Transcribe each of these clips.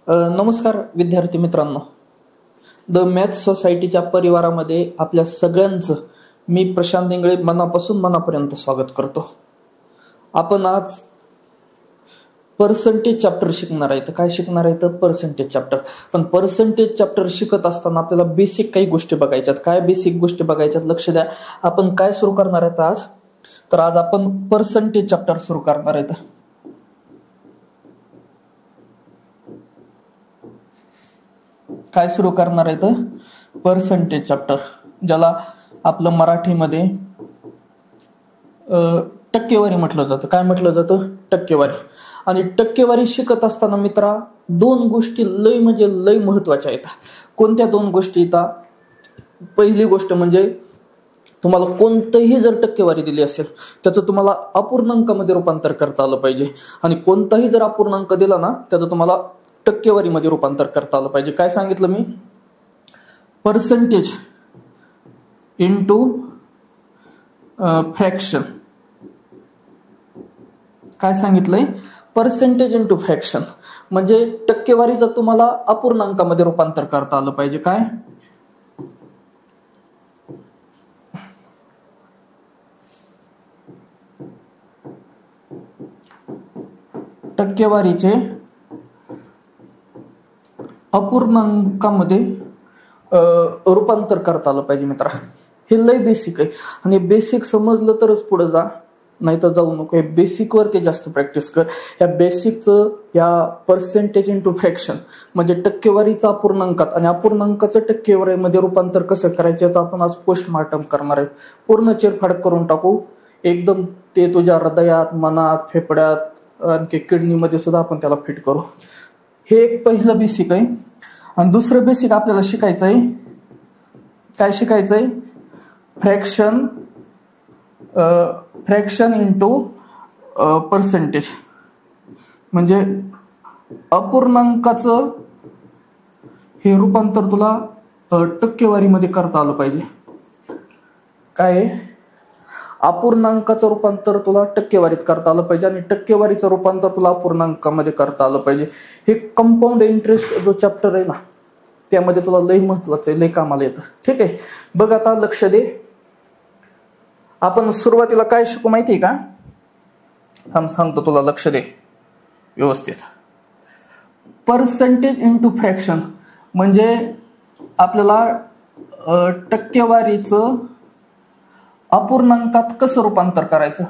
नमस्कार विद्यार्थी मित्रांनो, द मॅथ्स सोसायटीच्या परिवारामध्ये आपल्या सगळ्यांचं मी प्रशांत इंगळे मनापासून मनापर्यंत स्वागत करतो. आपण आज पर्सेंटेज चॅप्टर शिकणार आहे. काय शिकणार आहे? तर पर्सेंटेज चॅप्टर. पण पर्सेंटेज चॅप्टर शिकत असताना आपल्याला बेसिक काही गोष्टी बघायच्यात. काय बेसिक गोष्टी बघायच्यात? लक्ष द्या. आपण काय सुरू करणार आहेत आज? तर आज आपण पर्सेंटेज चॅप्टर सुरू करणार आहेत. काय सुरू करणार आहे? तर पर्सेंटेज चॅप्टर, ज्याला आपलं मराठीमध्ये टक्केवारी म्हटलं जातं. काय म्हटलं जातं? टक्केवारी. आणि टक्केवारी शिकत असताना मित्रा दोन गोष्टी लय म्हणजे लय महत्वाच्या आहेत. कोणत्या दोन गोष्टी येतात? पहिली गोष्ट म्हणजे तुम्हाला कोणतंही जर टक्केवारी दिली असेल त्याचं तुम्हाला अपूर्णांकामध्ये रूपांतर करता आलं पाहिजे. आणि कोणताही जर अपूर्णांक दिला ना त्याचं तुम्हाला टक्केवारीमध्ये रूपांतर करता आलं पाहिजे. काय सांगितलं मी? Percentage into fraction. काय सांगितलंय? पर्सेंटेज इंटू फ्रॅक्शन म्हणजे टक्केवारीचं तुम्हाला अपूर्णांकामध्ये रूपांतर करता आलं पाहिजे. काय? टक्केवारीचे अपूर्णांकामध्ये रूपांतर करता आलं पाहिजे मित्रा. हे लय बेसिक आहे आणि बेसिक समजलं तरच पुढे जा, नाही तर जाऊ नको. हे बेसिक वरती जास्त प्रॅक्टिस कर. या बेसिकचं या पर्सेंटेज इंटू फ्रॅक्शन म्हणजे टक्केवारीचं अपूर्णांकात आणि अपूर्णांकाचं टक्केवारीमध्ये रूपांतर कसं करायचं याचं आपण आज पोस्टमार्टम करणार आहे. पूर्ण चिरफाड करून टाकू एकदम. ते तुझ्या हृदयात, मनात, फेफड्यात, आणखी किडनीमध्ये सुद्धा आपण त्याला फिट करू. हे एक पहिलं बेसिक आहे. आणि दुसरं बेसिक आपल्याला शिकायचं आहे. काय शिकायचंय? फ्रॅक्शन इंटू पर्सेंटेज म्हणजे अपूर्णांकाचं हे रूपांतर तुला टक्केवारीमध्ये करता आलं पाहिजे. काय? अपूर्णांकाचं रूपांतर तुला टक्केवारीत करता आलं पाहिजे आणि टक्केवारीचं रूपांतर तुला अपूर्णांकामध्ये करता आलं पाहिजे. हे कंपाऊंड इंटरेस्ट जो चॅप्टर आहे ना त्यामध्ये तुला लय महत्वाचं आहे, लय कामाला येतं. ठीक आहे, बघ आता लक्ष दे. आपण सुरुवातीला काय शिकू माहितीये का? थांब सांगतो तुला, लक्ष दे व्यवस्थित. पर्सेंटेज इंटू फ्रॅक्शन म्हणजे आपल्याला टक्केवारीचं अपूर्णांकात कसं रूपांतर करायचं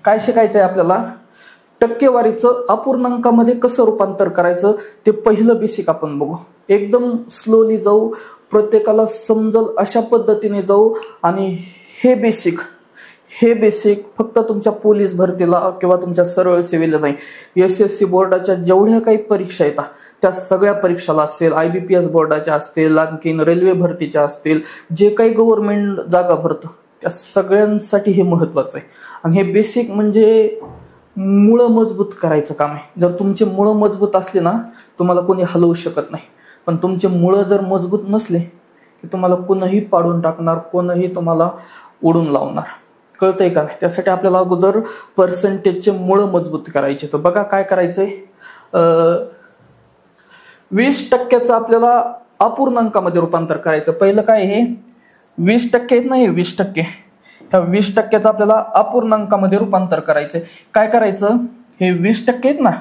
काय शिकायचंय आपल्याला. टक्केवारीचं अपूर्णांकामध्ये कसं रूपांतर करायचं ते पहिलं बेसिक आपण बघू. एकदम स्लोली जाऊ, प्रत्येकाला समजल अशा पद्धतीने जाऊ. आणि हे बेसिक फक्त तुमच्या पोलीस भरतीला किंवा तुमच्या सरळ सेवेला नाही, SSC बोर्डाच्या जेवढ्या काही परीक्षा येतात त्या सगळ्या परीक्षाला असेल, IBPS बोर्डाच्या असतील, आणखीन रेल्वे भरतीच्या असतील, जे काही गव्हर्नमेंट जागा भरतं त्या सगळ्यांसाठी हे महत्वाचं आहे. आणि हे बेसिक म्हणजे मुळं मजबूत करायचं काम आहे. जर तुमचे मुळं मजबूत असले ना तुम्हाला कोणी हलवू शकत नाही. पण तुमचे मुळं जर मजबूत नसले की तुम्हाला कोणीही पाडून टाकणार, कोणीही तुम्हाला उडून लावणार. कळतंय का नाही? त्यासाठी आपल्याला अगोदर पर्सेंटेजचे मुळं मजबूत करायचे. तर बघा काय करायचंय. 20% आपल्याला अपूर्णांकामध्ये रूपांतर करायचं. पहिलं काय? हे 20% आहेत ना, हे 20%. त्या 20% आपल्याला अपूर्णांकामध्ये रूपांतर करायचंय. काय करायचं? हे 20% आहेत ना,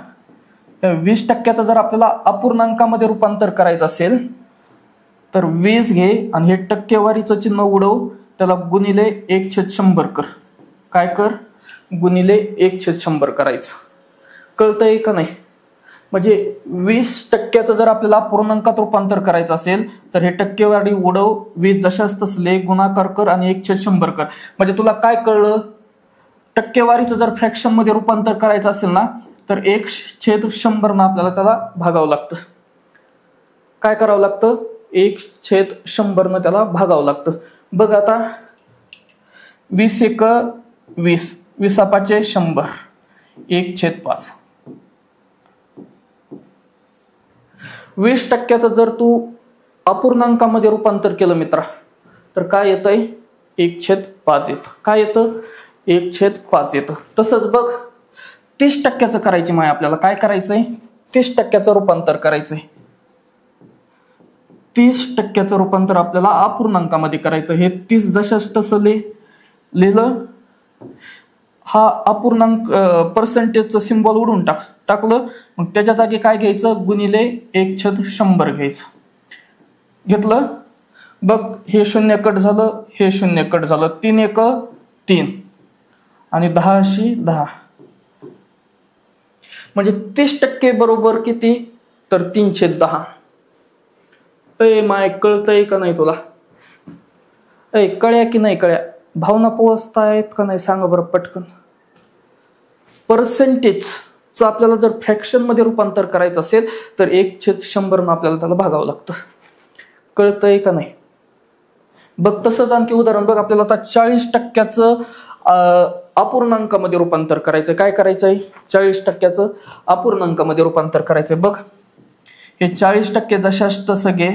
त्या 20% जर आपल्याला अपूर्णांकामध्ये रूपांतर करायचं असेल तर 20 घे आणि हे टक्केवारीचं चिन्ह उडव, त्याला गुणिले 1/100 कर. काय कर? गुणिले 1/100 करायचं. कळतंय का नाही? म्हणजे 20% जर आपल्याला अपूर्णांकात रूपांतर करायचं असेल तर हे टक्केवारी उडव, 20 जशाच तसले गुणाकार कर आणि 1/100 कर. म्हणजे तुला काय कळलं? टक्केवारीचं जर फ्रॅक्शन मध्ये रूपांतर करायचं असेल ना तर 1/100 ना आपल्याला त्याला भागावं लागतं. काय करावं लागतं? 1/100 न त्याला भागावं लागतं. बघ आता 20 × 20, 20 × 100, 1/5. 20% जर तू अपूर्णांकामध्ये रूपांतर केलं मित्रा तर काय येतंय? 1/5 येतं. काय येतं? 1/5 येतं. तसंच बघ 30% करायची माय आपल्याला. काय करायचंय? 30% रूपांतर करायचंय. 30% रूपांतर आपल्याला अपूर्णांकामध्ये करायचं. हे 30 जशाच तसं लिहिलं. हा अपूर्णांक पर्सेंटेजचं सिम्बॉल उडून टाकलं. मग त्याच्या जागी काय घ्यायचं? गुणिले 1/100 घ्यायचं. घेतलं. बघ, हे 0 कट झालं, हे 0 कट झालं. 3 1 3 आणि 10 अशी 10. म्हणजे 30% बरोबर किती? तर 3/10. माय कळतंय का नाही तुला? कळ्या की नाही कळ्या? भावना पोहोचतायत का नाही सांगा बरं पटकन. पर्सेंटेजचं आपल्याला जर फ्रॅक्शन मध्ये रूपांतर करायचं असेल तर 1/100 आपल्याला त्याला भागावं लागतं. कळतंय का नाही? बघ, तसंच आणखी उदाहरण बघ. आपल्याला आता 40% अपूर्णांकामध्ये रूपांतर करायचंय. काय करायचंय? 40% अपूर्णांकामध्ये रूपांतर करायचंय. बघ, हे 40% जशाच तसं घे.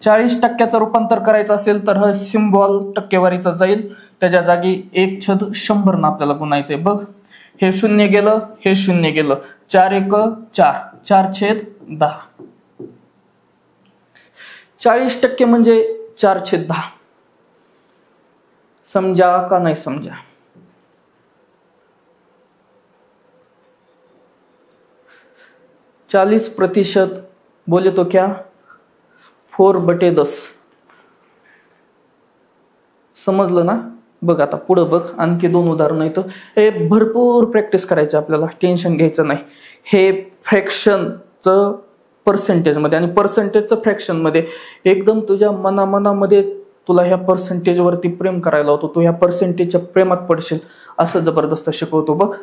40% रूपांतर करायचं असेल तर हा सिम्बॉल टक्केवारीचा जाईल. त्याच्या जागी 1/100 आपल्याला गुणायचंय. बघ, हे 0 गेलं, हे 0 गेलं. 4 1 4 4/10. 40% म्हणजे 4/10. समजा का नाही समजा? %40 बोले तो क्या? 4/10. समजलं ना? बघ आता पुढं बघ, आणखी 2 उदाहरणं इथं. हे भरपूर प्रॅक्टिस करायची आपल्याला, टेन्शन घ्यायचं नाही. हे फ्रॅक्शनचं पर्सेंटेज मध्ये आणि पर्सेंटेजचं फ्रॅक्शन मध्ये एकदम तुझ्या मनामध्ये तुला ह्या पर्सेंटेज वरती प्रेम करायला होतो. तू ह्या पर्सेंटेजच्या प्रेमात पडशील असं जबरदस्त शिकवतो. बघ,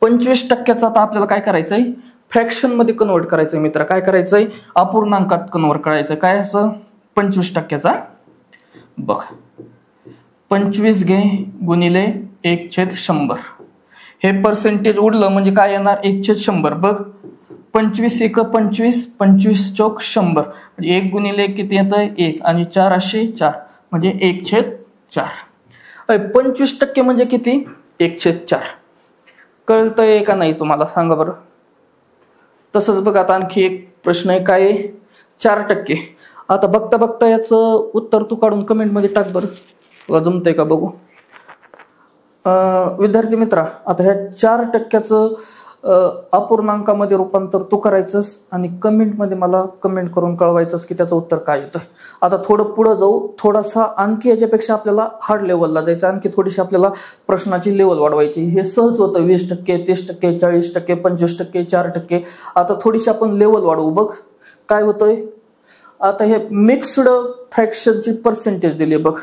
25% आता आपल्याला काय करायचंय? फ्रॅक्शन मध्ये कन्वर्ट करायचंय मित्र. काय करायचंय? अपूर्णांकात कन्वर्ट करायचंय. काय असं? 25%. बघ, 25 घे गुणिले 1/100. हे पर्सेंटेज उडलं म्हणजे काय येणार? 1/100. बघ, 25 1 25 25 चौक 100. म्हणजे 1 गुणिले किती येतंय? 1 आणि 4 असे 4 म्हणजे 1/4. 25% म्हणजे किती? 1/4. कळतंय का नाही तुम्हाला सांगा बरं? तसंच बघ, आता आणखी एक प्रश्न आहे. काय? 4%. आता बघता बघता याचं उत्तर तू काढून कमेंट मध्ये टाक बरं. तुला जमतंय का बघू. विद्यार्थी मित्रा, आता ह्या 4%चं अपूर्णांकामध्ये रूपांतर तू करायचंस आणि कमेंट मध्ये मला कमेंट करून कळवायचंस की त्याचं उत्तर काय येतं. आता थोडं पुढे जाऊ. थोडासा आणखी याच्यापेक्षा आपल्याला हार्ड लेवलला जायचं. आणखी थोडीशी आपल्याला प्रश्नाची लेवल वाढवायची. हे सहज होतं. 20%, 30%, 40%, 25%, 4%. आता थोडीशी आपण लेवल वाढवू. बघ काय होतंय. आता हे मिक्स्ड फ्रॅक्शनची पर्सेंटेज दिली. बघ,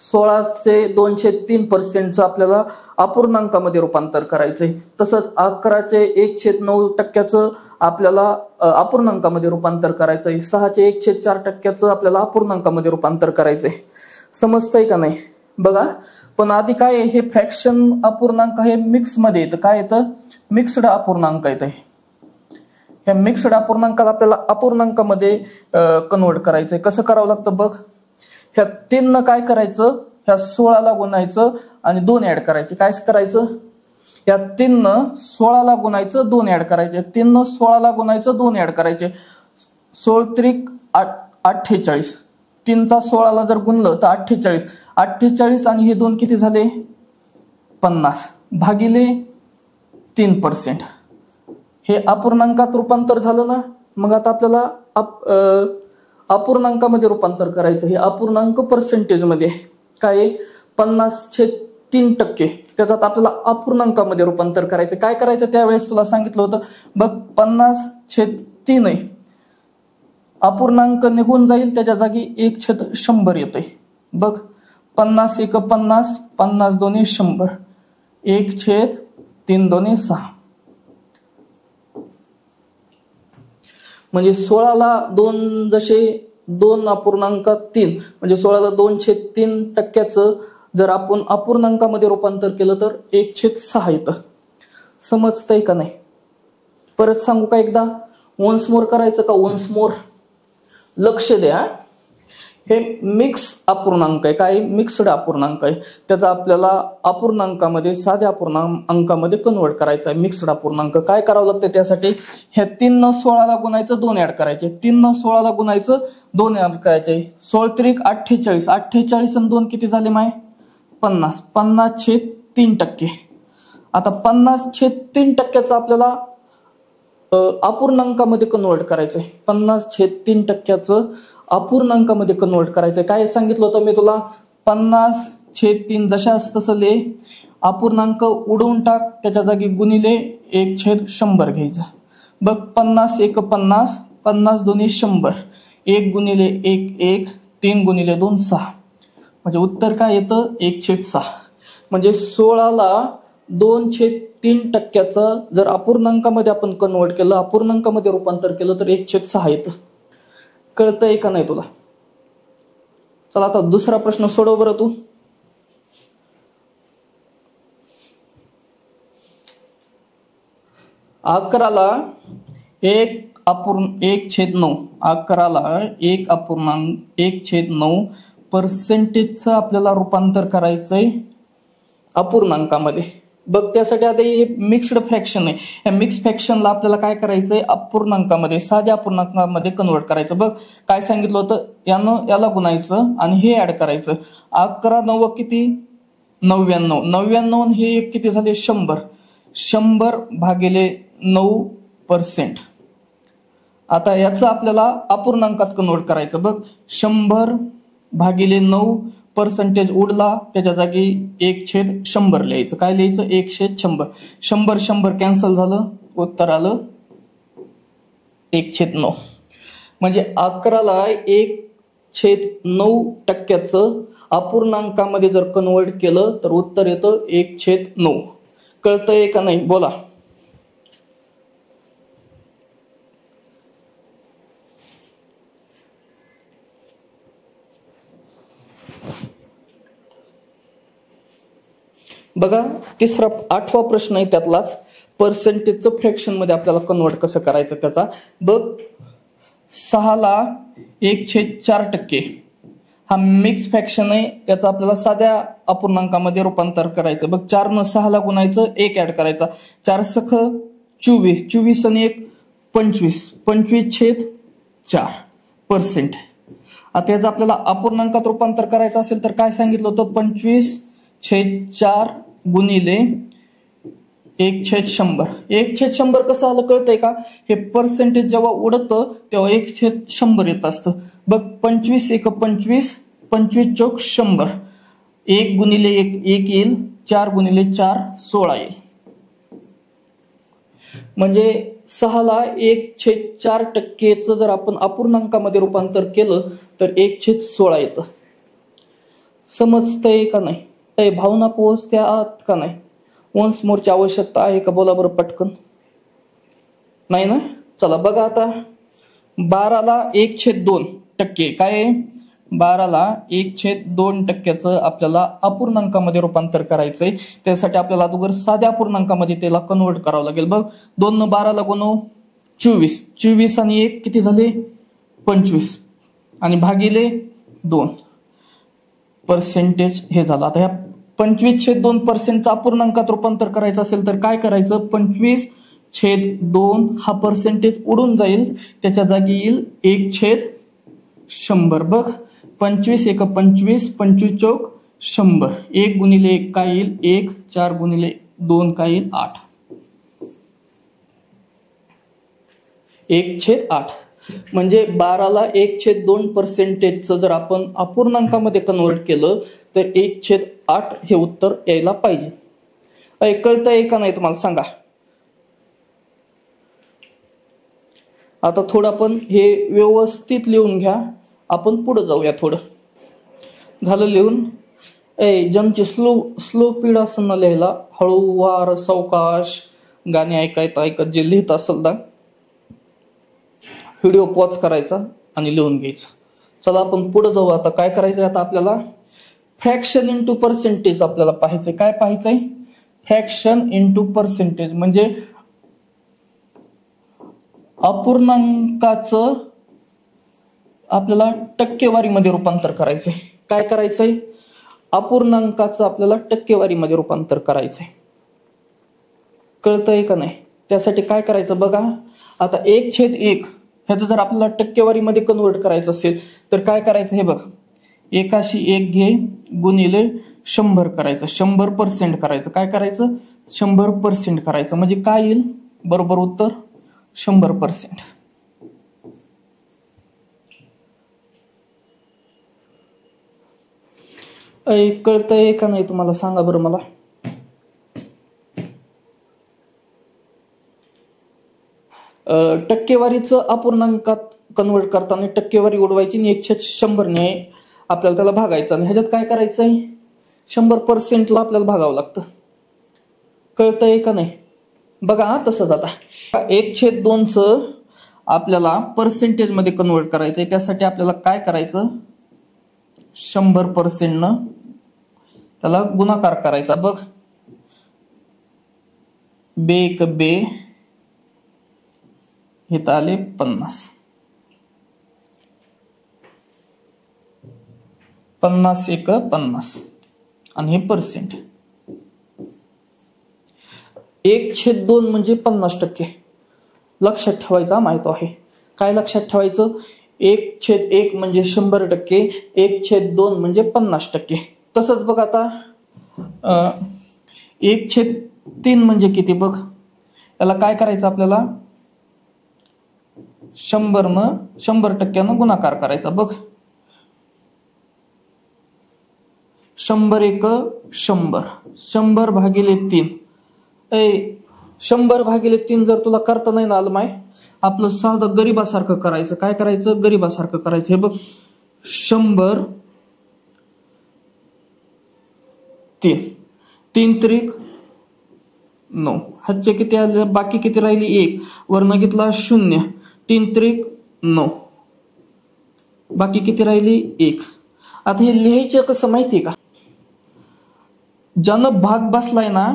16/203% आपल्याला अपूर्णांकामध्ये रूपांतर करायचंय. तसंच 11/1/9% आपल्याला अपूर्णांकामध्ये रूपांतर करायचंय. 6/1/4% आपल्याला अपूर्णांकामध्ये रूपांतर करायचंय. समजतंय का नाही? बघा, पण आधी काय आहे? हे फ्रॅक्शन अपूर्णांक हे मिक्स मध्ये येतं. काय येतं? मिक्स्ड अपूर्णांक येतं. ह्या मिक्स्ड अपूर्णांकाला आपल्याला अपूर्णांकामध्ये कन्वर्ट करायचंय. कसं करावं लागतं? बघ, ह्या 3 काय करायचं? ह्या 16ला गुणायचं आणि 2 ऍड करायचे. काय करायचं? या 3 16ला गुणायचं, 2 ऍड करायचे. 3 16ला गुणायचं, 2 ऍड करायचे. 16 48. 3चा 16ला जर गुणलं तर 48. 48 आणि हे 2 किती झाले? 50 भागिले 3%. हे अपूर्णांकात रूपांतर झालं ना. मग आता आपल्याला अपूर्णांकामध्ये रूपांतर करायचं. हे अपूर्णांक पर्सेंटेज मध्ये काय? 50/3%. त्याच्यात आपल्याला अपूर्णांकामध्ये रूपांतर करायचं. काय करायचं? त्यावेळेस तुला सांगितलं होतं बघ, 50/3 आहे. अपूर्णांक निघून जाईल, त्याच्या जागी 1/100 येतोय. बघ, 50 1 50 50 2 100 1/3 2 6. म्हणजे 16ला 2 जसे 2/3 म्हणजे 16ला 2/3% जर आपण अपूर्णांकामध्ये रूपांतर केलं तर 1/6 येतं. समजतंय का नाही? परत सांगू का एकदा? वन्स मोर करायचं का? वन्स मोर लक्ष द्या. हे मिक्स अपूर्णांक आहे. काय मिक्स्ड अपूर्णांक आहे. त्याचा आपल्याला अपूर्णांकामध्ये साध्या अपूर्णांकामध्ये कन्वर्ट करायचं आहे. मिक्स्ड अपूर्णांक काय करावं लागतं त्यासाठी, ह्या 3 न 16ला गुणायचं 2 ऍड करायचे. 3 न 16ला गुणायचं 2 ऍड करायचे. 16 त्रिक 48. 48 आणि 2 किती झाले माय 50. 50/3%. आता 50/3% आपल्याला अपूर्णांकामध्ये कन्वर्ट करायचंय. 50/3% अपूर्णांकामध्ये कन्वर्ट करायचंय. काय सांगितलं होतं मी तुला, 50/3 जशास तसं लिह, अपूर्णांक उडवून टाक, त्याच्या जागी गुणिले 1/100 घ्यायचं. बघ 50 1 50, 50 2 100, 1 गुणिले 1 1, 3 गुणिले 2 6. म्हणजे उत्तर काय येतं 1/6. म्हणजे 16ला 2/3% जर अपूर्णांकामध्ये आपण कन्वर्ट केलं, अपूर्णांकामध्ये रूपांतर केलं तर 1/6 येतं. कळतंय का नाही तुला? चला आता दुसरा प्रश्न सोडव बरं तू. अकराला 1/9. अकराला 1/9 पर्सेंटेजचं आपल्याला रूपांतर करायचंय अपूर्णांकामध्ये. बघ त्यासाठी आता हे मिक्स्ड फ्रॅक्शन आहे. या मिक्स फ्रॅक्शनला आपल्याला काय करायचंय, अपूर्णांकामध्ये साध्या अपूर्णांकामध्ये कन्वर्ट करायचं. बघ काय सांगितलं होतं, यानं याला गुणायचं आणि हे ऍड करायचं. 11 9 किती 99. 99 हे एक किती झाले 100. 100/9%. आता याचं आपल्याला अपूर्णांकात कन्वर्ट करायचं. बघ 100/9 पर्सेंटेज उडला, त्याच्या जागी 1/100 लिहायचं. काय लिहायचं 1/100. 100 100 कॅन्सल झालं, उत्तर आलं 1/9. म्हणजे 11ला 1/9% अपूर्णांकामध्ये जर कन्वर्ट केलं तर उत्तर येतं 1/9. कळतंय का नाही बोला. बघा तिसरा 8वा प्रश्न आहे त्यातलाच, पर्सेंटेजचं फ्रॅक्शन मध्ये आपल्याला कन्वर्ट कसं करायचं त्याचा. बघ 6ला 1/4%. हा मिक्स फ्रॅक्शन आहे, याचा आपल्याला साध्या अपूर्णांकामध्ये रूपांतर करायचं. बघ 4 न 6ला गुणायचं, 1 ऍड करायचा. 4 सख 24, 24 आणि 1 25, 25/4%. आता याचं आपल्याला अपूर्णांकात रूपांतर करायचं असेल तर काय सांगितलं होतं, 25/4 गुणिले 1/100. 1/100 कसं आलं कळतंय का, हे पर्सेंटेज जेव्हा उडतं तेव्हा 1/100 येत असतं. बघ 25 1 25, 25 चौक 100, 1 गुणिले 1 1 येईल, 4 गुणिले 4 16 येईल. म्हणजे 6ला 1/4%चं जर आपण अपूर्णांकामध्ये रूपांतर केलं तर 1/16 येतं. समजतंय का नाही? काही भावना पोहोचत्यात का नाही? वन्स मोरची आवश्यकता आहे का बोला बरं पटकन. नाही ना? चला बघा आता 12ला 1/2%. काय 12ला 1/2%चं आपल्याला अपूर्णांकामध्ये रूपांतर करायचंय. त्यासाठी आपल्याला अगोदर साध्या अपूर्णांकामध्ये त्याला कन्वर्ट करावं लागेल. बघ 2 न 12ला गुणव 24, 24 आणि 1 किती झाले 25 आणि भागिले 2 पर्सेंटेज हे झालं. आता ह्या 25/2% अपूर्णांकात रूपांतर करायचं असेल तर काय करायचं, 25/2 हा पर्सेंटेज उडून जाईल, त्याच्या जागी येईल 1/100. बघ 25 1 25, 25 चौक 100, 1 गुणिले 1 काय येईल 1, 4 गुणिले 2 काय येईल 8, 1/8. म्हणजे 12ला 1/2%चं जर आपण अपूर्णांकामध्ये कन्वर्ट केलं तर 1/8 हे उत्तर यायला पाहिजे. कळतंय का नाही तुम्हाला सांगा. आता थोडं आपण हे व्यवस्थित लिहून घ्या, आपण पुढे जाऊया. थोडं झालं लिहून. जमची स्लो पीड असं न लिहायला, हळूवार सावकाश गाणे ऐकत जे लिहित असेल ना व्हिडिओ पॉज करायचा आणि लिहून घ्यायचं. चला आपण पुढे जाऊ. आता काय करायचंय, आता आपल्याला फ्रॅक्शन इंटू पर्सेंटेज आपल्याला पाहायचंय. काय पाहायचंय, फ्रॅक्शन इंटू पर्सेंटेज म्हणजे अपूर्णांकाचं आपल्याला टक्केवारीमध्ये रूपांतर करायचंय. काय करायचंय? अपूर्णांकाचं आपल्याला टक्केवारीमध्ये रूपांतर करायचंय. कळतंय का नाही? त्यासाठी काय करायचं बघा. आता 1/1 ह्याचं जर आपल्याला टक्केवारीमध्ये कन्वर्ट करायचं असेल तर काय करायचं हे बघ. 1/1 घे गुणिले 100 करायचं. 100% करायचं. काय करायचं? 100% करायचं. म्हणजे काय येईल? बरोबर उत्तर 100%. कळतंय का नाही तुम्हाला? सांगा बरं मला. टक्केवारीचं अपूर्णांकात कन्वर्ट करताना टक्केवारी उडवायची आणि 1/100 ने आपल्याला त्याला भागायचं. आणि ह्याच्यात काय करायचंय? 100%ला आपल्याला भागावं लागतं. कळतंय का नाही? बघा तसंच आता 1/2चं आपल्याला पर्सेंटेज मध्ये कन्वर्ट करायचंय. त्यासाठी आपल्याला काय करायचं? 100% त्याला गुणाकार करायचा. बघ, बे एक बे हे आले 50. 50 एक 50 आणि हे पर्सेंट. 1/2 म्हणजे 50%. लक्षात ठेवायचा माहिती आहे. काय लक्षात ठेवायचं? 1/1 म्हणजे 100%, 1/2 म्हणजे 50%. तसंच बघ आता 1/3 म्हणजे किती बघ. याला काय करायचं आपल्याला? 100% गुणाकार करायचा. बघ, 100 एक 100, 100 भागिले 3. 100/3 जर तुला करता नाही आलं माय, आपलं साधं गरीबासारखं करायचं. काय करायचं? गरीबासारखं करायचं. हे बघ, 100 3 3 त्रिक 9. ह्याचे किती आले? बाकी किती राहिली? 1. वरनं घेतला 0. 3 त्रिक 9. बाकी किती राहिली? 1. आता हे लिहायचं कसं माहितीये का? ज्यानं भाग बसलाय ना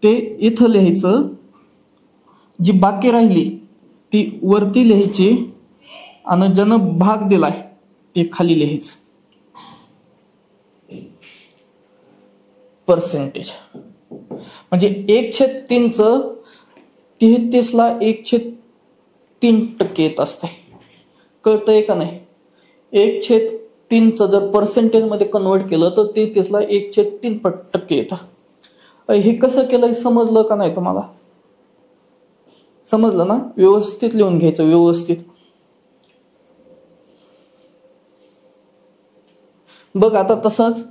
ते इथं लिहायचं. जी बाकी राहिली ती वरती लिहायची आणि ज्यानं भाग दिलाय ते खाली लिहायचं. पर्सेंटेज म्हणजे 1/3चं 33ला 1/3% येत असते. कळतंय का नाही? 1/3चं जर पर्सेंटेज मध्ये कन्वर्ट केलं तर 33ला 1/3% येतं. हे कसं केलं समजलं का नाही तुम्हाला? समजलं ना? व्यवस्थित लिहून घ्यायचं. व्यवस्थित बघ. आता तसंच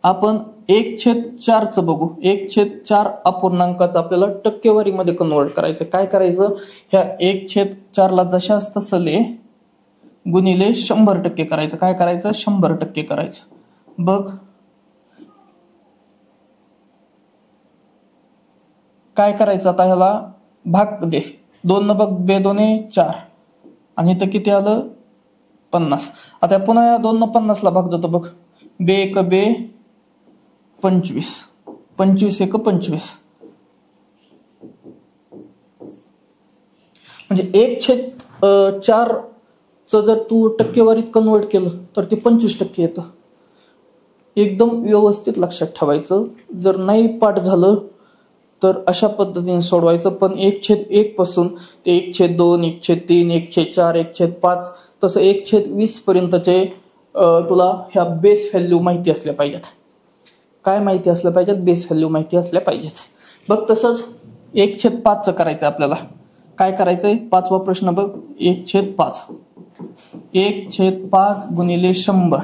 आपण 1/4चं बघू. 1/4 अपूर्णांकाचं आपल्याला टक्केवारीमध्ये कन्वर्ट करायचं. काय करायचं? ह्या 1/4ला जशाच तसं ले गुणिले 100% करायचं. काय करायचं? 100% करायचं. बघ, काय करायचं आता? ह्याला भाग दे. 2 बघ, बे 2 4 आणि इथं किती आलं? 50. आता पुन्हा या 2 50ला भाग देतो. बघ, बे एक बे 25, 25 एक 25. म्हणजे 1/4चं जर तू टक्केवारीत कन्वर्ट केलं तर ते 25% येतं. एकदम व्यवस्थित लक्षात ठेवायचं. जर नाही पाठ झालं तर अशा पद्धतीने सोडवायचं. पण 1/1 पासून ते 1/2, 1/3, 1/4, 1/5 तसं 1/20 पर्यंतचे तुला ह्या बेस व्हॅल्यू माहिती असल्या पाहिजेत. काय माहिती असल्या पाहिजेत? बेस व्हॅल्यू माहिती असल्या पाहिजेत. बघ, तसंच 1/5चं करायचं आपल्याला. काय करायचंय? 5वा प्रश्न बघ. 1/5 1/5 गुणिले 100.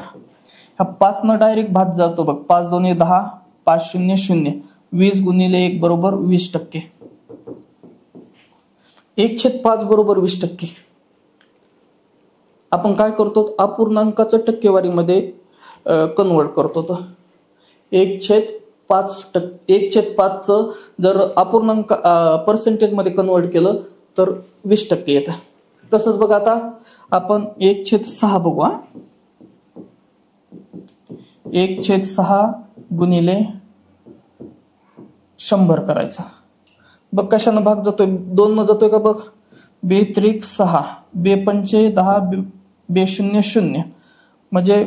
ह्या 5 न डायरेक्ट भाग जातो बघ. 5 2 10, 5 0 0. 20 गुणिले 1 बरोबर 20%. 1/5 बरोबर 20%. आपण काय करतो? अपूर्णांकाचं टक्केवारीमध्ये कन्वर्ट करतो. तर 1/5चं जर अपूर्णांक पर्सेंटेज मध्ये कन्वर्ट केलं तर 20% येतं. तसंच बघ, आता आपण 1/6 बघू. 1/6 गुणिले 100 करायचा. बघ, कशानं भाग जातोय? 2 न जातोय का? बघ, बे त्रिक 6, बे पंचे 10, B00 म्हणजे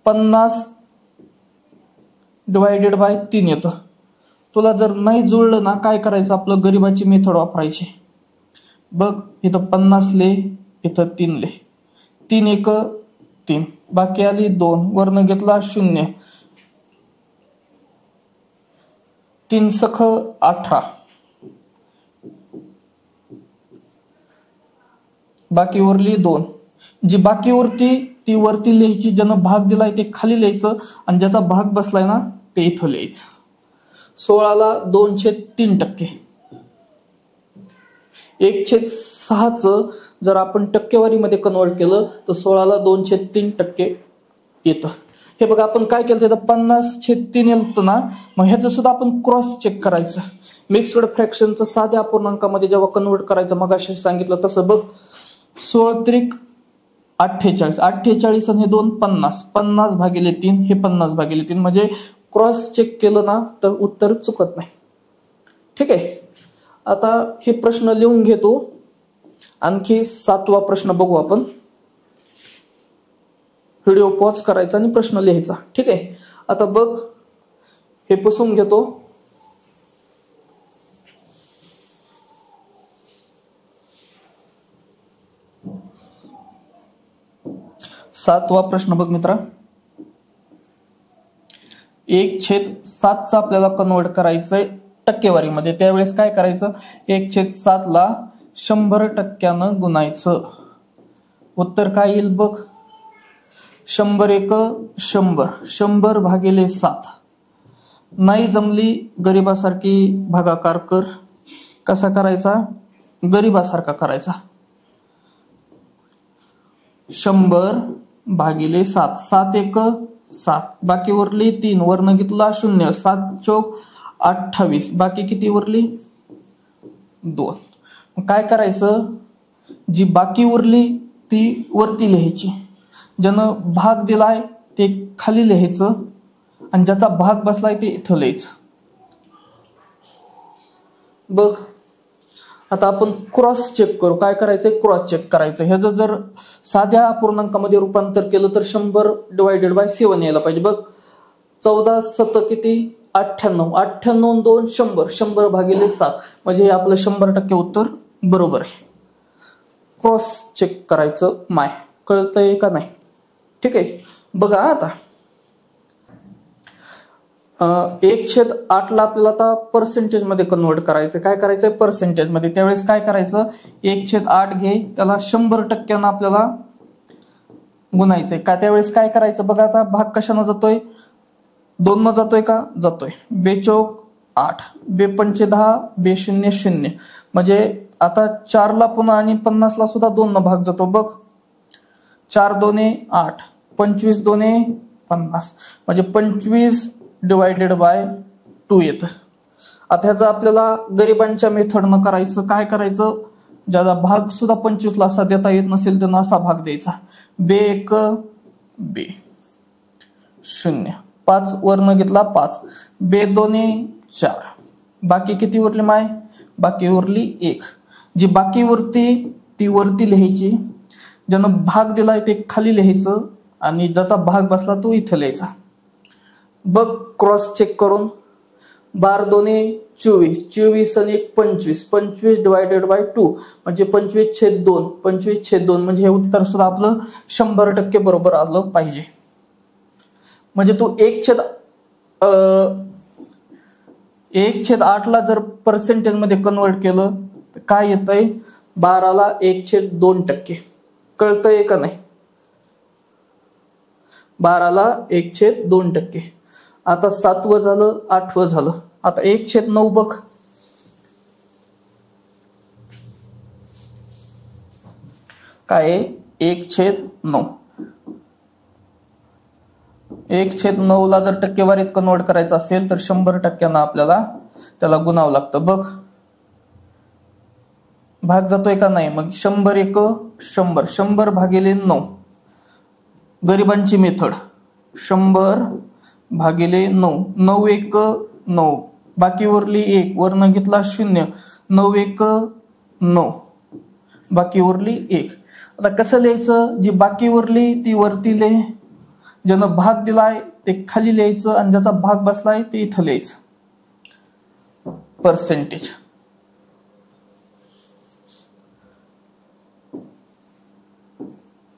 50 डिवायडेड बाय 3 येतं. तुला जर नाही जुळलं ना काय करायचं, आपलं गरिबाची मेथड वापरायची. बघ इथं 50 लिह, इथं 3 लिह. 3 1 3, बाकी आली 2, वरनं घेतला 0, 3 सख 18, बाकी उरली 2. जी बाकी उरती ती वरती लिहायची, ज्यानं भाग दिलाय ते खाली लिहायचं आणि ज्याचा भाग बसलाय ना ते इथं लिहायचं. 16ला 2/3%. 1/6चं जर आपण टक्केवारीमध्ये कन्वर्ट केलं तर 16ला 2/3% येतं. हे बघा आपण काय केलं तर 50/3 येतं ना, मग ह्याचं सुद्धा आपण क्रॉस चेक करायचं. मिक्स्ड फ्रॅक्शनचं साध्या अपूर्णांकामध्ये जेव्हा कन्वर्ट करायचं मगाशी सांगितलं तसं बघ. 16 त्रिक 48, 48 आणि हे 2 50, 50 भागिले 3 हे 50 भागिले 3 म्हणजे क्रॉस चेक केलं ना तर उत्तर चुकत नाही. ठीक आहे. आता हे प्रश्न लिहून घेतो. आणखी 7वा प्रश्न बघू आपण. व्हिडिओ पॉज करायचा आणि प्रश्न लिहायचा. ठीक आहे. आता बघ हे पुसून घेतो. सातवा प्रश्न बघ मित्रा. 1/7चा आपल्याला कन्वर्ट करायचंय टक्केवारीमध्ये. त्यावेळेस काय करायचं, 1/7ला 100% गुणायचं. उत्तर काय येईल बघ. 100 1 100, 100 भागिले 7. नाही जमली गरिबासारखी भागाकार कर. कसा करायचा, गरिबासारखा करायचा. 100 भागिले 7, 7 1 7, बाकी उरली 3, वरनं घेतला 0, 7 चौक 28, बाकी किती उरली 2. काय करायचं, जी बाकी उरली ती वरती लिहायची, ज्यानं भाग दिलाय ते खाली लिहायचं आणि ज्याचा भाग बसलाय ते इथं लिहायचं. बघ आता आपण क्रॉस चेक करू. काय करायचंय, क्रॉस चेक करायचं. ह्याचं जर साध्या अपूर्णांकामध्ये रूपांतर केलं तर 100 डिवायडेड बाय 7 यायला पाहिजे. बघ 14 7 किती 98, 98 2 100, 100 भागिले 7 म्हणजे हे आपलं 100% उत्तर बरोबर आहे. क्रॉस चेक करायचं. माय कळतंय का नाही. ठीक आहे. बघा आता 1/8ला आपल्याला आता पर्सेंटेज मध्ये कन्वर्ट करायचं. काय करायचंय, पर्सेंटेज मध्ये. त्यावेळेस काय करायचं, 1/8 घे, त्याला 100% आपल्याला गुणायचंय. का त्यावेळेस काय करायचं बघा. आता भाग कशानं जातोय, 2 न जातोय का, जातोय. 2 चौक 8, 2 पंचे 10, 2 0 0 म्हणजे आता 4ला पुन्हा आणि 50ला सुद्धा 2 न भाग जातो. बघ 4 2 8, 25 2 50 म्हणजे 25 डिवायडेड बाय 2 येतं. आता ह्याचं आपल्याला गरिबांच्या मेथडनं करायचं. काय करायचं, ज्याचा भाग सुद्धा 25ला असा देता येत नसेल त्यांना असा भाग द्यायचा. 2 1 2 0, 5 वरनं घेतला 5, 2 2 4, बाकी किती उरली माय, बाकी उरली 1. जी बाकी उरती ती वरती लिहायची, ज्यानं भाग दिलाय ते खाली लिहायचं आणि ज्याचा भाग बसला तो इथं लिहायचा. बघ क्रॉस चेक करून. 12 2 24, 24 आणि 1 25, 25 डिवायडेड बाय 2 म्हणजे 25/2, 25/2 म्हणजे हे उत्तर सुद्धा आपलं 100% बरोबर आलं पाहिजे. म्हणजे तू 1/8ला जर पर्सेंटेज मध्ये कन्वर्ट केलं तर काय येतंय, 12ला 1/2%. कळतंय का नाही. 12ला 1/2%. आता 7वं झालं, 8वं झालं. आता 1/9 बघ. काय 1/9. 1/9ला जर टक्केवारीत कन्वर्ट करायचं असेल तर 100% आपल्याला त्याला गुणावं लागतं. बघ भाग जातोय का नाही. मग 100 1 100, 100 भागिले 9 गरिबांची मेथड. 100 भागिले 9, 9 1 9, बाकी उरली 1, वरनं घेतला 0, 9 1 9, बाकी उरली 1. आता कसं लिहायचं, जी बाकी उरली ती वरती लिह, ज्यानं भाग दिलाय ते खाली लिहायचं आणि ज्याचा भाग बसलाय ते इथं लिहायचं. पर्सेंटेज.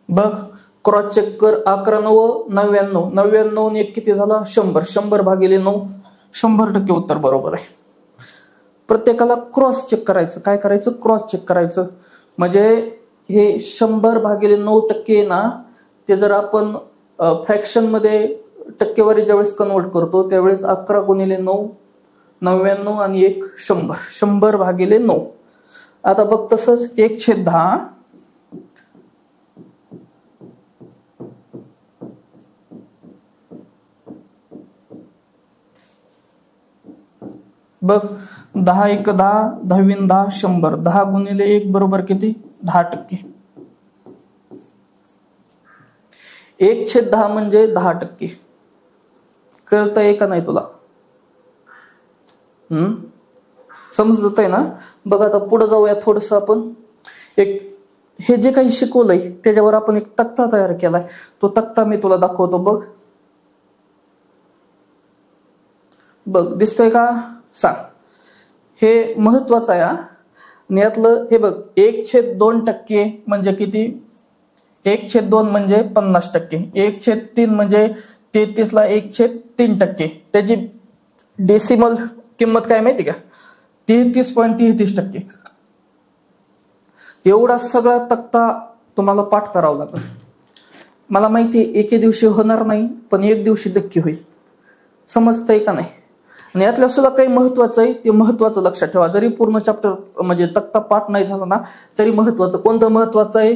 बघ क्रॉस चेक कर. 11 9 99, 99 ने 1 किती झाला 100, 100 भागिले 9, 100% उत्तर बरोबर आहे. प्रत्येकाला क्रॉस चेक करायचं. काय करायचं, क्रॉस चेक करायचं. म्हणजे हे 100 भागिले 9% ना, ते जर आपण फ्रॅक्शन मध्ये टक्केवारी ज्यावेळेस कन्वर्ट करतो त्यावेळेस 11 गुणिले 9 99 आणि 1 100, 100 भागिले 9. आता बघ तसंच 1/10 बघ 10 1 10, 10 10 100, 10 गुणिले 1 बरोबर किती 10%. 1/10 म्हणजे 10%. कळतंय का नाही तुला? समजत आहे ना? बघ आता पुढे जाऊया थोडस. आपण एक हे जे काही शिकवलंय त्याच्यावर आपण एक तक्ता तयार केलाय. तो तक्ता मी तुला दाखवतो. बघ बघ दिसतोय का सांग. हे महत्वाचं आहे. आणि यातलं हे बघ 1/2% म्हणजे किती, 1/2 म्हणजे 50%, 1/3 म्हणजे 33 ला 1/3%. त्याची डेसिमल किंमत काय माहिती का, 33.33%. एवढा सगळा तक्ता तुम्हाला पाठ करावा लागेल. मला माहिती एके दिवशी होणार नाही, पण एक दिवशी नक्की होईल. समजतंय का नाही? आणि यातल्या सुद्धा काही महत्वाचं आहे, ते महत्वाचं लक्षात ठेवा. जरी पूर्ण चॅप्टर म्हणजे तक्ता पाठ नाही झाला ना तरी महत्वाचं. कोणतं महत्वाचं आहे,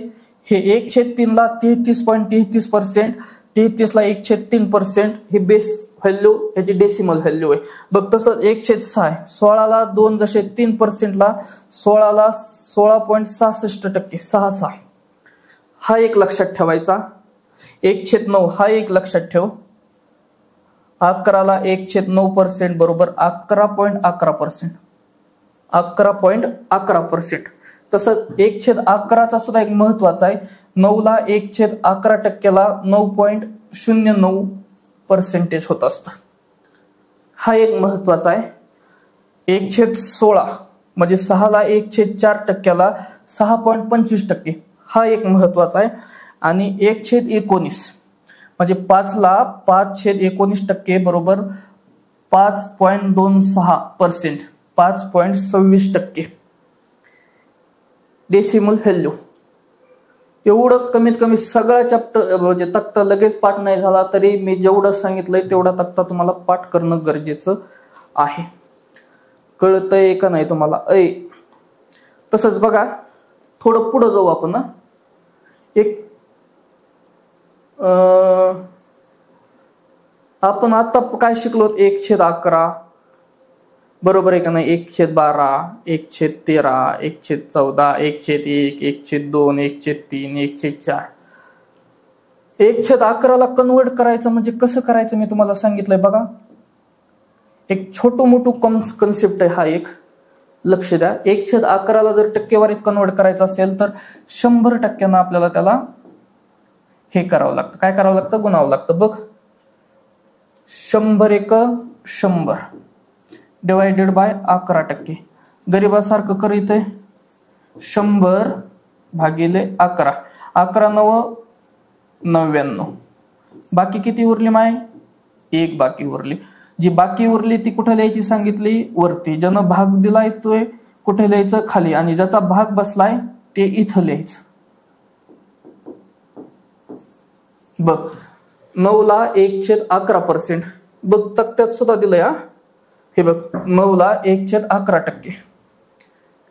हे 1/3 ला 33.33%, 33 ला 1/3% हे बेस व्हॅल्यू, ह्याची डेसिमल व्हॅल्यू आहे. बघ तसं 1/6 आहे. 16 ला 2 जसे 3% ला 16 ला 16.66%, 6 हा एक लक्षात ठेवायचा. 1/9 हा एक लक्षात ठेव. 11 ला 1/9% बरोबर 11.11%, 11.11%. तसंच 1/11 सुद्धा एक महत्वाचा आहे. 9 ला 1/11%ला 9.09% होत असतं. हा एक महत्वाचा आहे. 1/16 म्हणजे 6 ला 1/4%ला 6.25%, हा एक महत्वाचा आहे. आणि 1/19 म्हणजे 5 ला 5/19% बरोबर 5.26%, 5.26% डेसिमल व्हॅल्यू. एवढं कमीत कमी सगळा चॅप्टर म्हणजे तक्ता लगेच पाठ नाही झाला तरी मी जेवढं सांगितलंय तेवढा तक्ता तुम्हाला पाठ करणं गरजेचं आहे. कळतंय का नाही तुम्हाला? तसंच बघा थोडं पुढे जाऊ आपण. एक आपण आता काय शिकलो, 1/11 बरोबर आहे का नाही, 1/12, 1/13, 1/14, 1/1, 1/2, 1/3, 1/4. 1/11 ला कन्वर्ट करायचं म्हणजे कसं करायचं मी तुम्हाला सांगितलंय. बघा एक छोटू मोठू कन्सेप्ट आहे हा, एक लक्ष द्या. 1/11 ला जर टक्केवारीत कन्वर्ट करायचं असेल तर 100% आपल्याला त्याला हे करावं लागतं. काय करावं लागतं, गुणावं लागतं. बघ 100 1 100 डिवायडेड बाय 11%. गरीबासारखं करीत आहे 100 भागिले 11, 11 9 99. बाकी किती उरली माय, 1 बाकी उरली. जी बाकी उरली ती कुठे लिहायची सांगितली, वरती. ज्यानं भाग दिलाय तो कुठे लिहायचं, खाली. आणि ज्याचा भाग बसलाय ते इथं लिहायचं. बघ 9 ला 1/11%. बघ तक्त्यात सुद्धा दिलंय. हे बघ 9 ला 1/11%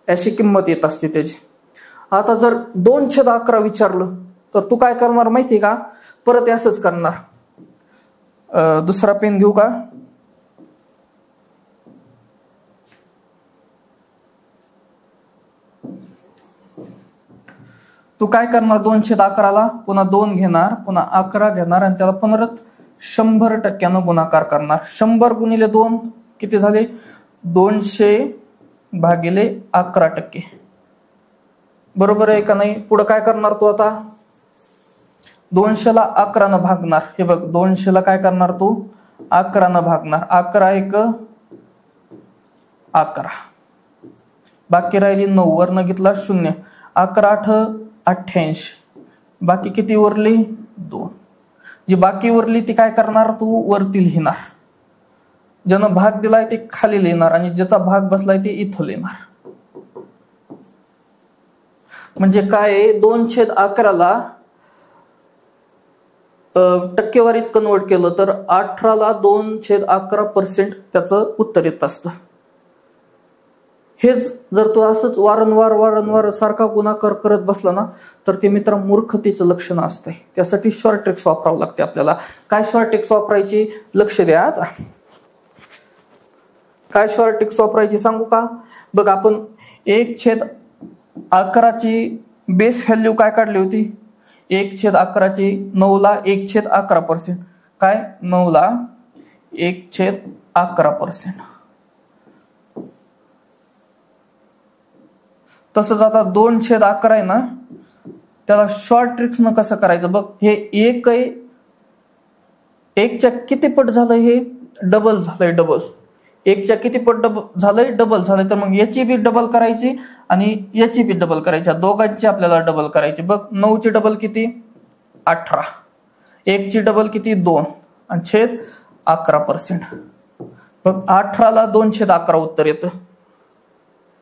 अशी किंमत येत असते त्याची. आता जर 2/11 विचारलं तर तू काय करणार माहितीये का, परत असंच करणार. दुसरा पेन घेऊ का? तू काय करणार, 2/11 ला पुन्हा 2 घेणार, पुन्हा 11 घेणार आणि त्याला परत 100% गुणाकार करणार. 100 गुणिले 2 किती झाले, 200 भागिले 11%. बरोबर आहे का नाही? पुढे काय करणार तू आता? 200 ला 11 न भागणार. हे बघ 200 ला काय करणार तू? 11 न भागणार. 11 1 11, बाकी राहिली 9, वरनं घेतला 0, 11 8 88, बाकी किती उरली? 2. जी बाकी उरली ती काय करणार तू? वरती लिहिणार. ज्यानं भाग दिलाय ते खाली लिहिणार आणि ज्याचा भाग बसलाय ते इथं लिहिणार. म्हणजे काय? 2/11 ला टक्केवारीत कन्वर्ट केलं तर 18 ला 2/11% त्याचं उत्तर येत असतं. हेच जर तू असंच वारंवार सारखा गुणाकार करत बसला ना तर ते मित्र मूर्खतेचं लक्षण असतंय. त्यासाठी शॉर्ट ट्रिक्स वापरावं लागते आपल्याला. काय शॉर्ट ट्रिक्स वापरायची? लक्ष द्या आता. काय शॉर्ट ट्रिक्स वापरायची सांगू का? बघ आपण 1/11 ची बेस व्हॅल्यू काय काढली होती? 1/11 ची 9 ला 1/11%. काय? 9 ला 1/11%. तसंच आता 2/11 आहे ना, त्याला शॉर्ट ट्रिक्स न कसं करायचं बघ. हे 1च्या किती पट झालं? हे डबल झालंय. डबल 1च्या किती पट झालंय? डबल झालंय. तर मग याची बी डबल करायची आणि याची बी डबल करायची. दोघांची आपल्याला डबल करायची. बघ 9ची डबल किती? 18. 1ची डबल किती? 2 आणि छेद 11%. बघ 18 ला 2/11 उत्तर येतं.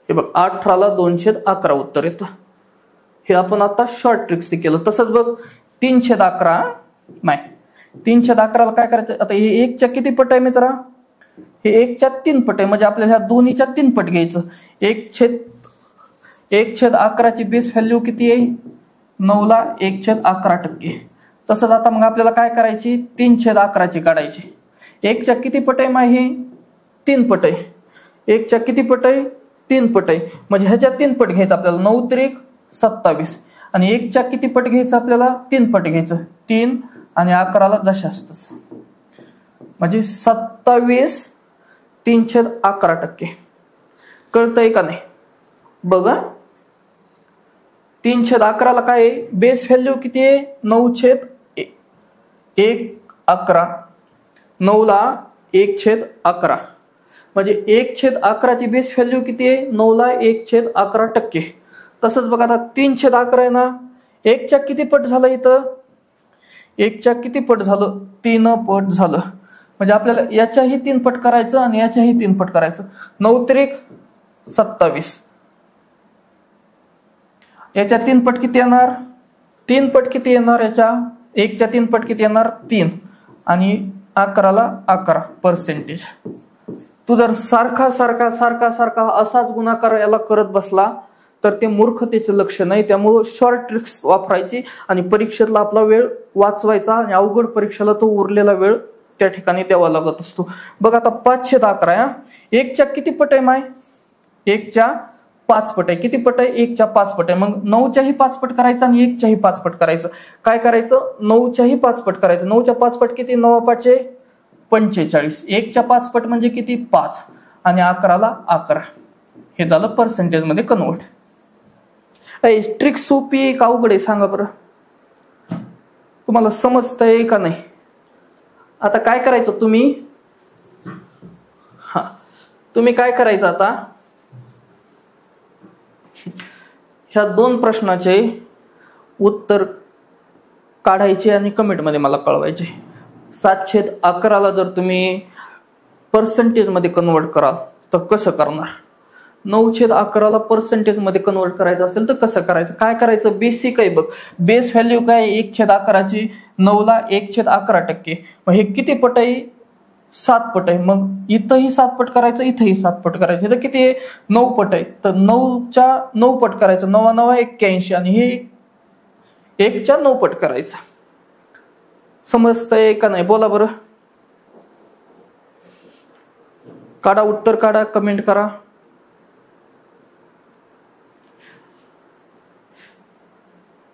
हे बघ 18 ला 2/11 उत्तर येतं. हे आपण आता शॉर्ट ट्रिक्स केलं. तसंच बघ 3/11 नाही, 3/11 ला काय करायचं? आता हे 1च्या किती पट आहे मित्रा? हे 1च्या 3 पट आहे. म्हणजे आपल्याला ह्या दोन्हीच्या 3 पट घ्यायचं. 1/11 ची बेस व्हॅल्यू किती आहे? 9 ला 1/11%. तसंच आता मग आपल्याला काय करायची? 3/11 ची काढायची. 1च्या किती पट आहे? हे 3 पट आहे. 1च्या किती पट आहे? 3 पट आहे. म्हणजे ह्याच्या 3 पट घ्यायचं आपल्याला. 9 3 27 आणि 1च्या किती पट घ्यायचं आपल्याला? 3 पट घ्यायचं. 3 आणि 11 ला जशास तसं. म्हणजे 27 3/11%. कळतंय का नाही? बघा 3/11 ला काय आहे? बेस व्हॅल्यू किती आहे? 9/11. 9 ला 1/11 म्हणजे 1/11 ची बेस व्हॅल्यू किती आहे? 9 ला 1/11%. तसंच बघा आता 3/11 आहे ना, 1च्या किती पट झालं इथं? 1च्या किती पट झालं? 3 पट झालं. म्हणजे आपल्याला याच्याही 3 पट करायचं आणि याच्याही 3 पट करायचं. 9 3 27. याच्या 3 पट किती येणार? 3 पट किती येणार याच्या? 1च्या 3 पट किती येणार? 3 आणि 11 ला 11%. तू जर सारखा असाच गुणाकार याला करत बसला तर ते मूर्खतेचं लक्षण आहे. त्यामुळे शॉर्ट ट्रिक्स वापरायची आणि परीक्षेतला आपला वेळ वाचवायचा आणि अवघड परीक्षेला तो उरलेला वेळ त्या ठिकाणी द्यावा लागत असतो. बघ आता 5/11. 1च्या किती पट आहे माय? 1च्या 5 पट आहे. किती पट आहे? 1च्या 5 पट आहे. मग 9च्याही 5 पट करायचं आणि 1च्याही 5 पट करायचं. काय करायचं? 9च्याही 5 पट करायचं. 9च्या 5 पट किती? 9 5 45. 1च्या 5 पट म्हणजे किती? 5 आणि 11 ला 11. हे झालं पर्सेंटेज मध्ये कन्वर्ट. ट्रिक सोपी आहे का अवघड आहे सांगा बरं? तुम्हाला समजतंय का नाही? आता काय करायचं तुम्ही? तुम्ही काय करायचं आता? ह्या 2 प्रश्नाचे उत्तर काढायचे आणि कमेंट मध्ये मला कळवायचे. 7/11 ला जर तुम्ही पर्सेंटेज मध्ये कन्वर्ट कराल तर कसं करणार? 9/11 ला पर्सेंटेज मध्ये कन्वर्ट करायचं असेल तर कसं करायचं? काय करायचं? बेसिक आहे बघ. बेस व्हॅल्यू काय? 1/11 ची 9 ला 1/11%. मग हे किती पट आहे? 7 पट आहे. मग इथंही 7 पट करायचं, इथंही 7 पट करायचं. इथं किती आहे? 9 पट आहे. तर 9च्या 9 पट करायचं. 9 9 81 आणि हे 1च्या 9 पट करायचं. समजतंय का नाही? बोला बरं. काढा उत्तर, काढा, कमेंट करा.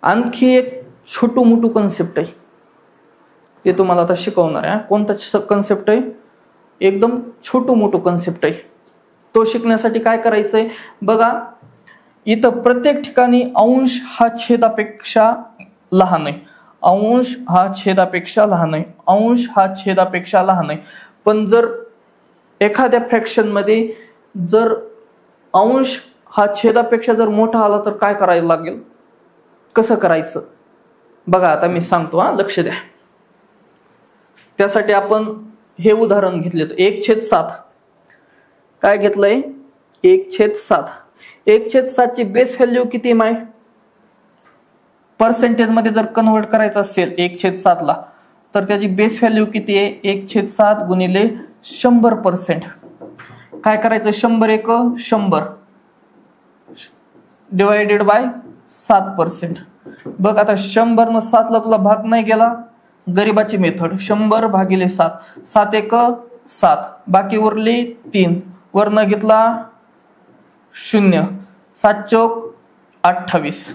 आणखी एक छोटू मोठू कन्सेप्ट आहे ते तुम्हाला आता शिकवणार आहे. कोणता कन्सेप्ट आहे? एकदम छोटू मोठू कन्सेप्ट आहे. तो शिकण्यासाठी काय करायचंय बघा. इथं प्रत्येक ठिकाणी अंश हा छेदापेक्षा लहान आहे, अंश हा छेदापेक्षा लहान आहे, अंश हा छेदापेक्षा लहान आहे. पण जर एखाद्या फ्रॅक्शन मध्ये जर अंश हा छेदापेक्षा जर मोठा आला तर काय करायला लागेल, कसं करायचं बघा. आता मी सांगतो, लक्ष द्या. त्यासाठी आपण हे उदाहरण घेतले, 1/7. काय घेतलंय, 1/7. 1/7 ची बेस व्हॅल्यू किती आहे, पर्सेंटेज मध्ये जर कन्वर्ट करायचं असेल 1/7 ला, तर त्याची बेस व्हॅल्यू किती आहे, 1/7 गुणिले 100%. काय करायचं, 100 एक 100 डिवायडेड बाय 7%. बघ आता 100 न 7 ला तुला भाग नाही गेला, गरीबाची मेथड 100 भागिले 7, 7 एक 7, बाकी उरली 3, वरनं घेतला 0, 7 चौक 28,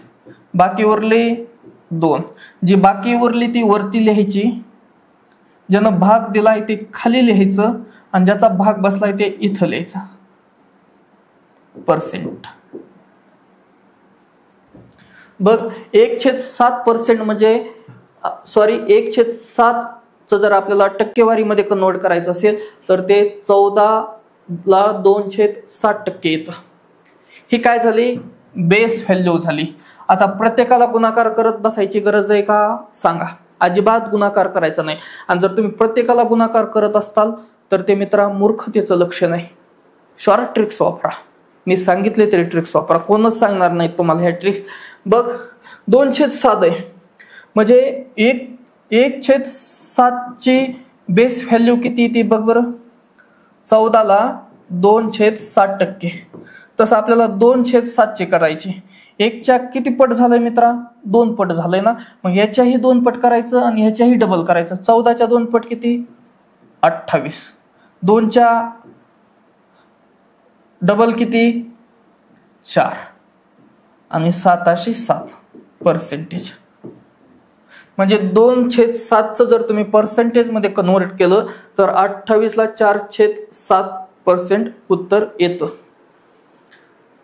बाकी उरली 2. जी बाकी उरली ती वरती लिहायची, ज्यानं भाग दिलाय ते खाली लिहायचं, आणि ज्याचा भाग बसलाय ते इथं लिहायचं. पर्सेंट बघ, 1/7% म्हणजे 1/7 जर आपल्याला टक्केवारीमध्ये कन्वर्ट करायचं असेल तर ते 14 ला 2/7% येतं. ही काय झाली, बेस व्हॅल्यू झाली. आता प्रत्येकाला गुणाकार करत बसायची गरज आहे का सांगा, अजिबात गुणाकार करायचा नाही. आणि जर तुम्ही प्रत्येकाला गुणाकार करत असताल तर ते मित्रा मूर्खतेचं लक्षण आहे. शॉर्ट ट्रिक्स वापरा, मी सांगितले तरी ट्रिक्स वापरा, कोणच सांगणार नाही तुम्हाला ह्या ट्रिक्स. बघ 2/7 आहे म्हणजे 1/7 ची बेस व्हॅल्यू किती ती बघ बरं, 14 ला 2/7%. तसं आपल्याला 2/7 ची करायची. 1च्या किती पट झालंय मित्रा, 2 पट झालंय ना, मग याच्याही 2 पट करायचं आणि ह्याच्याही डबल करायचं. 14च्या 2 पट किती, 28. 2च्या डबल किती, 4, आणि 7/7%. म्हणजे 2/7 जर तुम्ही पर्सेंटेज मध्ये कन्वर्ट केलं तर 28 ला 4/7% उत्तर येतं.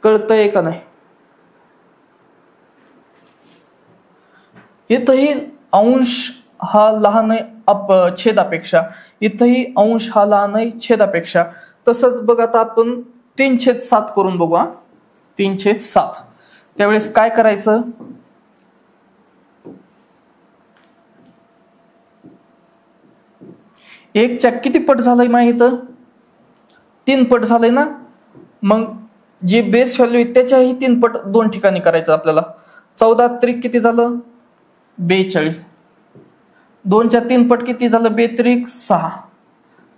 कळतंय का नाही. इथंही अंश हा लहान आहे छेदापेक्षा, इथंही अंश हा लहान आहे छेदापेक्षा. तसंच बघ आता आपण 3/7 करून बघू. 3/7 त्यावेळेस काय करायचं, एकच्या किती पट झालंय माहित, 3 पट झालंय ना. मग जे बेस व्हॅल्यू आहे त्याच्याही 3 पट 2 ठिकाणी करायचं आपल्याला. 14 त्रिक किती झालं, 42. 2च्या 3 पट किती झालं, 2 6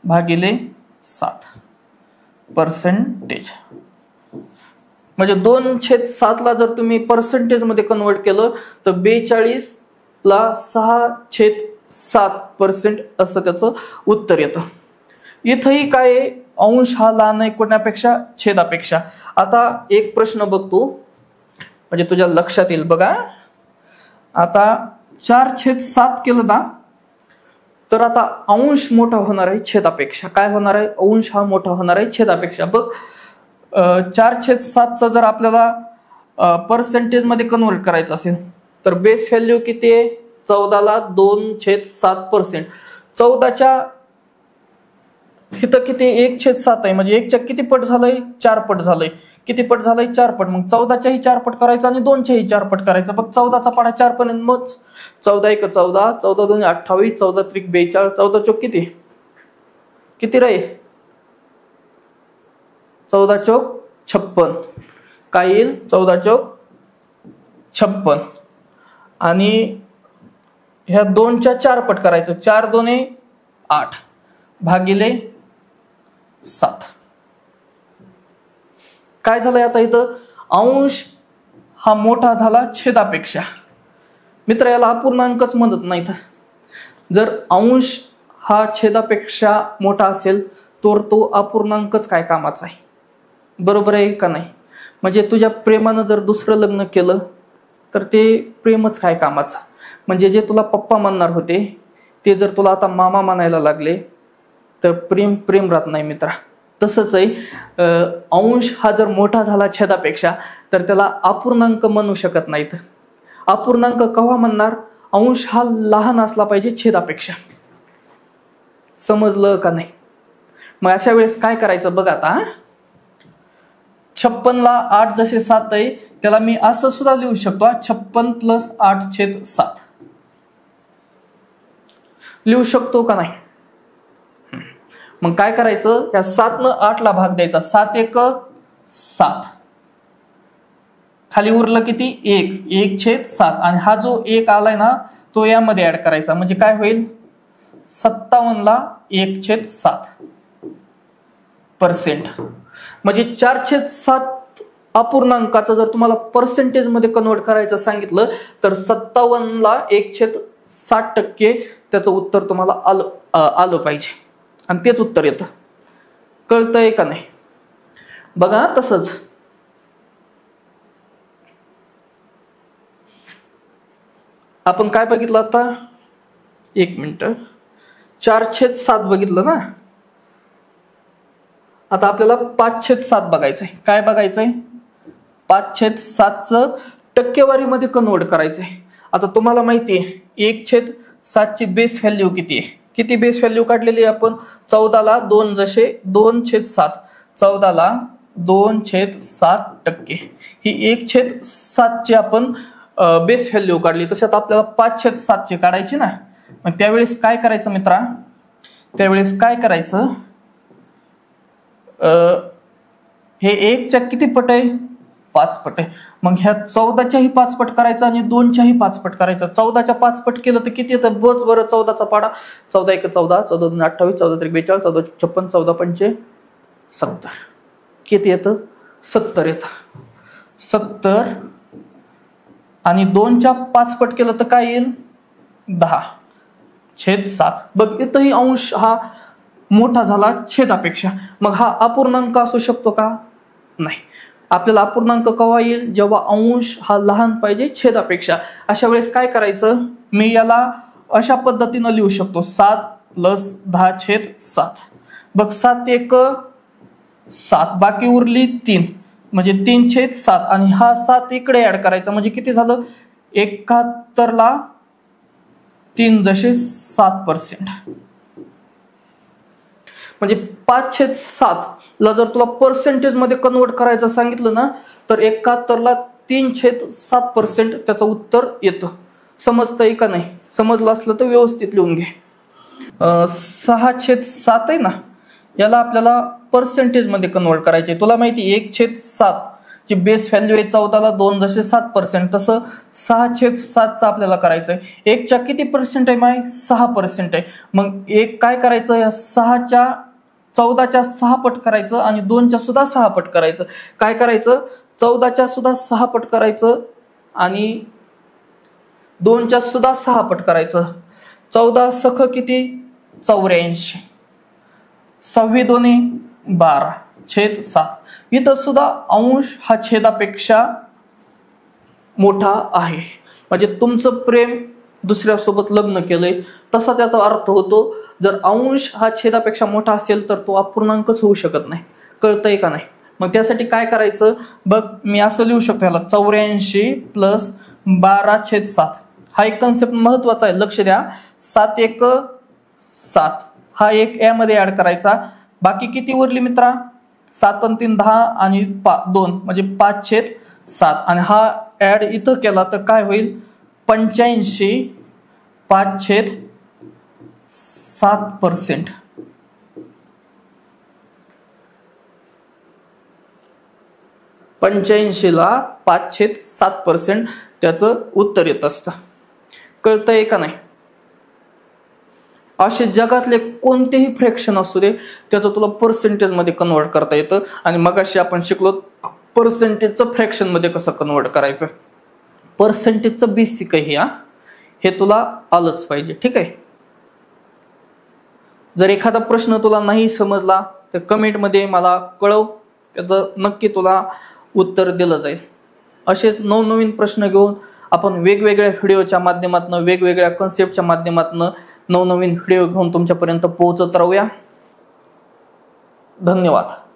भागिले 7%. म्हणजे 2/7 ला जर तुम्ही पर्सेंटेज मध्ये कन्वर्ट केलं तर 42 ला 6/7% असं त्याचं उत्तर येतं. इथंही काय, अंश हा लहान आहे कोणापेक्षा, छेदापेक्षा. आता एक प्रश्न बघतो म्हणजे तुझ्या लक्षात येईल बघा. आता 4/7 केलं ना तर आता अंश मोठा होणार आहे छेदापेक्षा. काय होणार आहे, अंश हा मोठा होणार आहे छेदापेक्षा. बघ 4/7 जर आपल्याला पर्सेंटेज मध्ये कन्वर्ट करायचं असेल तर बेस व्हॅल्यू किती आहे, 14 ला 2/7%. 14च्या इथं किती, 1/7 आहे म्हणजे 1च्या किती पट झालंय, 4 पट झालंय. किती पट झालंय, 4 पट. मग 14च्याही 4 पट करायचं आणि 2च्याही 4 पट करायचं. बघ 14चा पाडा 4 पर्यंत, मग 14 1 14, 14 2 28, 14 त्रिक 42, 14 चौक किती किती रे, 14 चौक 56. काय येईल, 14 चौक 56. आणि ह्या 2च्या 4 पट करायचं, 4 2 8 भागिले 7. काय झालंय आता इथं, अंश हा मोठा झाला छेदापेक्षा. मित्र याला अपूर्णांकच म्हणत नाहीत. जर अंश हा छेदापेक्षा मोठा असेल तर तो अपूर्णांकच काय कामाचा आहे, बरोबर आहे का नाही. म्हणजे तुझ्या प्रेमानं जर दुसरं लग्न केलं तर ते प्रेमच काय कामाचं. म्हणजे जे तुला पप्पा म्हणणार होते ते जर तुला आता मामा म्हणायला लागले तर प्रेम प्रेम राहत नाही मित्रा. तसंच आहे, अंश हा जर मोठा झाला छेदापेक्षा तर त्याला अपूर्णांक म्हणू शकत नाहीत. अपूर्णांक केव्हा म्हणणार? अंश हा लहान असला पाहिजे छेदापेक्षा. समजलं का नाही? मग अशा वेळेस काय करायचं बघ आता. 56 ला 8 जसे 7 आहे त्याला मी असं सुद्धा लिहू शकतो, 56 + 8/7 लिहू शकतो का नाही? मग काय करायचं, या 7 न 8 ला भाग द्यायचा. 7 × 1 = 7. खाली उरलं किती? 1. 1/7 आणि हा जो 1 आलाय ना तो यामध्ये ऍड करायचा. म्हणजे काय होईल? 57 ला 1/7%. म्हणजे 4/7 अपूर्णांकाचं जर तुम्हाला पर्सेंटेज मध्ये कन्वर्ट करायचं सांगितलं तर 57 ला 1/60% त्याचं उत्तर तुम्हाला आलं पाहिजे. आणि तेच उत्तर येतं. कळतंय का नाही? बघा तसंच आपण काय बघितलं आता? 1 मिनिट. 4/7 बघितलं ना. आता आपल्याला 5/7 बघायचंय. काय बघायचंय? 5/7चं टक्केवारीमध्ये कन्वर्ट करायचंय. आता तुम्हाला माहिती आहे 1/7 ची बेस व्हॅल्यू किती आहे? किती बेस व्हॅल्यू काढलेली आहे आपण? 14 ला 2 जसे 2/7. 14 ला 2/7%. ही 1/7 ची आपण बेस व्हॅल्यू काढली. तशात आपल्याला 5/7 ची काढायची ना. मग त्यावेळेस काय करायचं मित्रा? त्यावेळेस काय करायचं? हे 1च्या किती पट आहे? 5 पट आहे. मग ह्या 14च्याही 5 पट करायचा आणि 2च्याही 5 पट करायचा. 14च्या 5 पट केलं तर किती येतं? बोच बरं 14चा पाडा. 14 × 1 = 14, 14 × 2 = 28, 14 × 3 = 42, 14 × 4 = 56, 14 × 5 = 70. किती येतं? 70 येतं. 70 आणि 2च्या 5 पट केलं तर काय येईल? 10/7. बघ इथंही अंश हा मोठा झाला छेदापेक्षा. मग हा अपूर्णांक असू शकतो का? नाही. आपल्याला अपूर्णांक केव्हा येईल? जेव्हा अंश हा लहान पाहिजे छेदापेक्षा. अशा वेळेस काय करायचं? मी याला अशा पद्धतीनं लिहू शकतो, 7 + 10/7. बघ 7 × 1 = 7, बाकी उरली 3 म्हणजे 3/7 आणि हा 7 इकडे ऍड करायचा. म्हणजे किती झालं? 71 ला 3/7%. म्हणजे 5/7 ला जर तुला पर्सेंटेज मध्ये कन्वर्ट करायचं सांगितलं ना तर 71 ला 3/7% त्याचं उत्तर येतं. समजतंय का नाही? समजलं असलं तर व्यवस्थित लिहून घे. 6/7 आहे ना, याला आपल्याला पर्सेंटेज मध्ये कन्वर्ट करायचे. तुला माहिती 1/7 ची बेस व्हॅल्यू आहे 14 ला 2/7%. तसं 6/7 आपल्याला करायचंय. 1च्या किती पर्सेंट आहे माय? 6% आहे. मग एक काय करायचं? या 14च्या 6 पट करायचं आणि 2च्या सुद्धा 6 पट करायचं. काय करायचं? 14च्या सुद्धा 6 पट करायचं आणि 2च्या सुद्धा 6 पट करायचं. 14 सख किती? 84. 6 2 12/7. इथं सुद्धा अंश हा छेदापेक्षा मोठा आहे. म्हणजे तुमचं प्रेम दुसऱ्यासोबत लग्न केलंय तसा त्याचा अर्थ होतो. जर अंश हा छेदापेक्षा मोठा असेल तर तो अपूर्णांकच होऊ शकत नाही. कळतंय का नाही? मग त्यासाठी काय करायचं? बघ मी असं लिहू शकतो याला 84 + 12/7. हा एक कन्सेप्ट महत्वाचा आहे, लक्ष द्या. 7 × 1 = 7 हा एक यामध्ये ऍड करायचा. बाकी किती उरली मित्रा? 7 आणि 3 = 10 आणि 2 म्हणजे 5/7 आणि हा ऍड इथं केला तर काय होईल? 85 5/7%. 85 ला 5/7% त्याचं उत्तर येत असतं. कळतंय का नाही? असे जगातले कोणतेही फ्रॅक्शन असू दे त्याचं तुला पर्सेंटेज मध्ये कन्वर्ट करता येतं. आणि मगाशी आपण शिकलो पर्सेंटेजचं फ्रॅक्शन मध्ये कसं कन्वर्ट करायचं. पर्सेंटेजचं बेसिक आहे हे तुला आलंच पाहिजे. ठीक आहे. जर एखादा प्रश्न तुला नाही समजला तर कमेंट मध्ये मला कळव, त्याचं नक्की तुला उत्तर दिलं जाईल. असेच नवनवीन प्रश्न घेऊन आपण वेगवेगळ्या व्हिडिओच्या माध्यमातून, वेगवेगळ्या कन्सेप्टच्या माध्यमातून नवनवीन व्हिडिओ घेऊन तुमच्यापर्यंत पोहोचत राहूया. धन्यवाद.